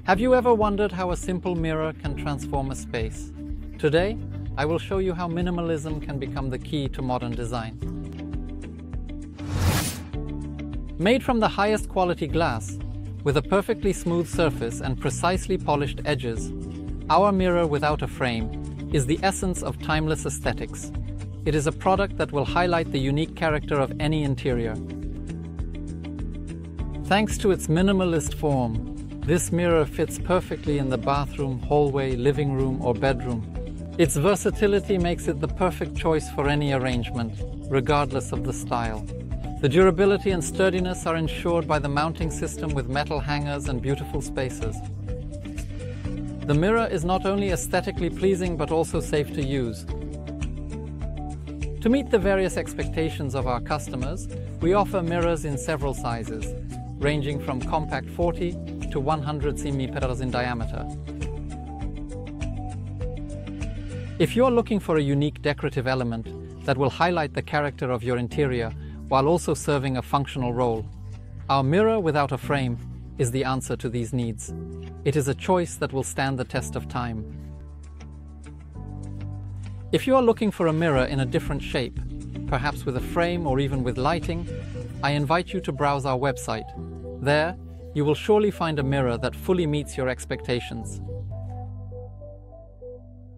Have you ever wondered how a simple mirror can transform a space? Today, I will show you how minimalism can become the key to modern design. Made from the highest quality glass, with a perfectly smooth surface and precisely polished edges, our mirror without a frame is the essence of timeless aesthetics. It is a product that will highlight the unique character of any interior. Thanks to its minimalist form, this mirror fits perfectly in the bathroom, hallway, living room, or bedroom. Its versatility makes it the perfect choice for any arrangement, regardless of the style. The durability and sturdiness are ensured by the mounting system with metal hangers and beautiful spaces. The mirror is not only aesthetically pleasing but also safe to use. To meet the various expectations of our customers, we offer mirrors in several sizes, ranging from compact 40 to 100 cm in diameter. If you're looking for a unique decorative element that will highlight the character of your interior while also serving a functional role, our mirror without a frame is the answer to these needs. It is a choice that will stand the test of time. If you are looking for a mirror in a different shape, perhaps with a frame or even with lighting, I invite you to browse our website. There, you will surely find a mirror that fully meets your expectations.